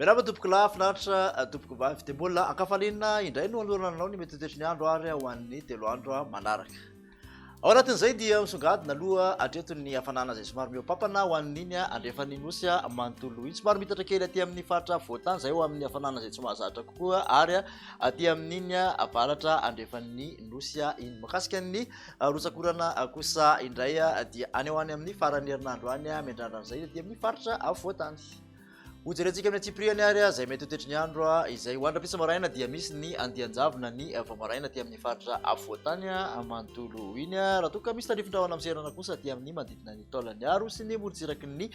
Merhaba tompoko lafinaritra tompoko vavy dia mbola ankafalinana indray no alorananao ny mety toetry ny andro ary ho an'ny 3 andro manaraka. Ao anatin'izay dia misongadina aloha atreto ny hafanana izay somary mihoampampana ho an'iny andrefan'ny nosy manontolo iny somary mitatra kely aty amin'ny faritra voatany izay ho amin'ny hafanana izay tsy mahazatra kokoa ary aty amin'iny avalatra andrefan'ny nosy iny makasika ny rotsakorana kosa indray dia any ho any amin'ny farany herinandro any miandrandra izay aty amin'ny faritra voatany. Ujerentsika amin'ny Tsipriany ary izay mety toetry ny andro izay ho andra-pisa maraina dia misy ny andianjavona ny vamaraina aty amin'ny faritra voatany manontolo iny raha toa ka misy tandrifin-drahona miserana kosa aty amin'ny manodidina ny taolany aro sy ny morotsiraky ny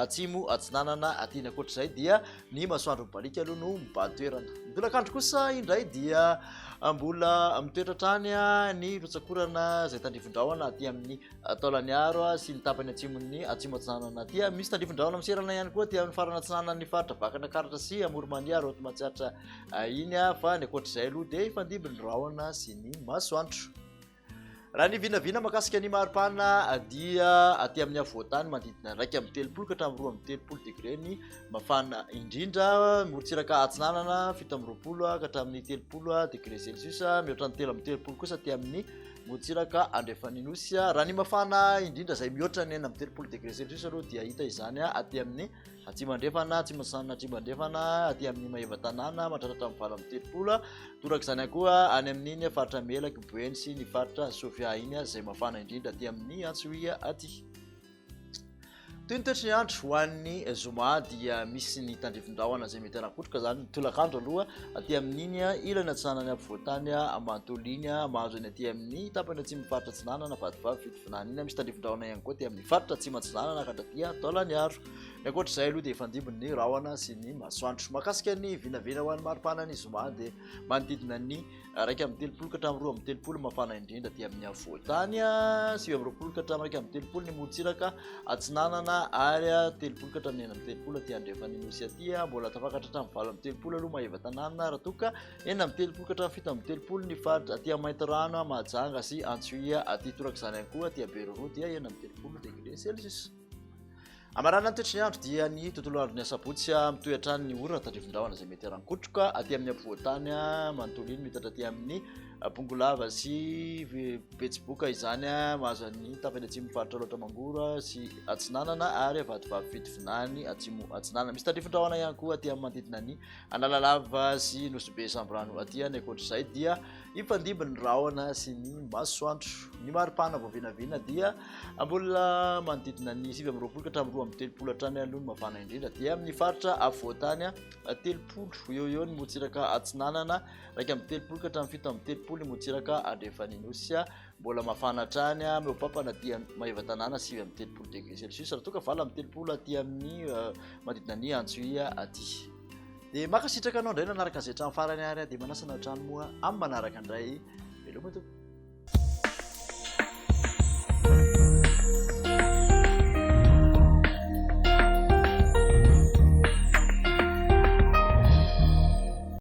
atsimo atsinanana aty ny ankoatr'izay dia ny masoandro mibalika aloha no mibatoerana. Midolakandro kosa indray dia mbola mitoetra trany ny rotsakorana izay tandrifin-drahona aty amin'ny taolany aro sy ny tapany atsimo atsinanana aty misy tandrifin-drahona miserana ihany koa aty amin'ny farana atsinanana ny faritra vakana karatra sy amoro-maniaro oto mahatsiatra iny fa ny ankoatr'izay aloha dia ifandimby ny rahona sy ny masoandro. Raha ny vinavina makasika ny maripana dia aty amin'ny voatany manodidina 1 ka hatramin'ny 2 degré ny mafana indrindra morotsiraka atsinanana 7 ka hatramin'ny 30 degré celsius mihoatra ny 3 kosa aty amin'ny morotsiraka andrefan'ny nosy raha ny mafana indrindra izay mihoatra ny 30 degré celsius aloha dia hita izany aty amin'ny atsimo andrefana atsimo atsinanana atsimo andrefana aty amin'ny mahevatanana mahatratra amin'ny 30 toraka izany koa any amin'iny faritra melaky boeny sy ny faritra sofia iny izay mafana indrindra aty amin'ny antsoia aty. Toy ny toetry ny andro ho an'ny zoma dia misy ny tandrifin-drahona izay mety hanakotroka izany ny tolakandro aloha aty amin'iny ilany atsinanana voatany manontolo iny mahazo any aty amin'ny tapany atsimo faritra atsinanana vadivavy fitovinany iny misy tandrifin-drahona ihany koa aty amin'ny faritra atsimo atsinanana ka hatraty taolany aro. Ny ankoatr'izay aloha dia ifandimby ny rahona sy ny masoandro. Makasika ny vinavina ho an'ny maripana ny zoma dia manodidina ny 1 amby 30 ka hatramin'ny 2 amby 30 mafana indrindra aty amin'ny voatany 9 amby 20 ka hatramin'ny 1 amby 30 ny morotsiraka atsinanana ary 30 ka hatramin'ny 9 amby 30 aty andrefan'ny nosy aty mbola tafakatra hatramin'ny 4 amby 30 aloha mahevatanana raha toa ka 9 amby 30 ka hatramin'ny 7 amby 30 ny faritra aty Maintorano Mahajanga sy Antsoia aty toraka izany ihany koa aty Beroro dia 9 amby 30 degré celsius. Amarana ny toetry ny andro dia ny tontolo andro ny asabotsy mitoetra ny orana tandrifin-drahona izay mety harankotroka aty amin'ny voatany manontolo iny mitatra aty amin'ny Pongolava sy Betsiboka izany mahazo ny tapany atsimo faritra loatra mangoro sy atsinanana ary vadivavy fitovinany atsimo atsinanana misy tandrifin-drahona ihany koa aty amin'ny manodidina ny Analalava sy Nosy Sambrano aty ny ankoatr'izay dia ifandimby ny rahona sy ny masoandro. Ny maripana vao vinavina dia mbola manodidina ny 7 amby 20 ka hatramin'ny 2 amby 30 hatrany aloha ny mafana indrindra dia amin'ny faritra voatany 30 eo ny morotsiraka atsinanana 1 amby 30 ka hatramin'ny 7 amby 30 ny morotsiraka andrefan'ny nosy mbola mafana hatrany mihoampampana aty mahevatanana 9 amby 30 degré celsius raha toa ka 4 amby 30 aty amin'ny manodidina ny Antsoia aty. Dia makasitraka anao indray nanaraka izay trano farany ary dia manasana trano moa amin'ny manaraka indray veloma tompoko.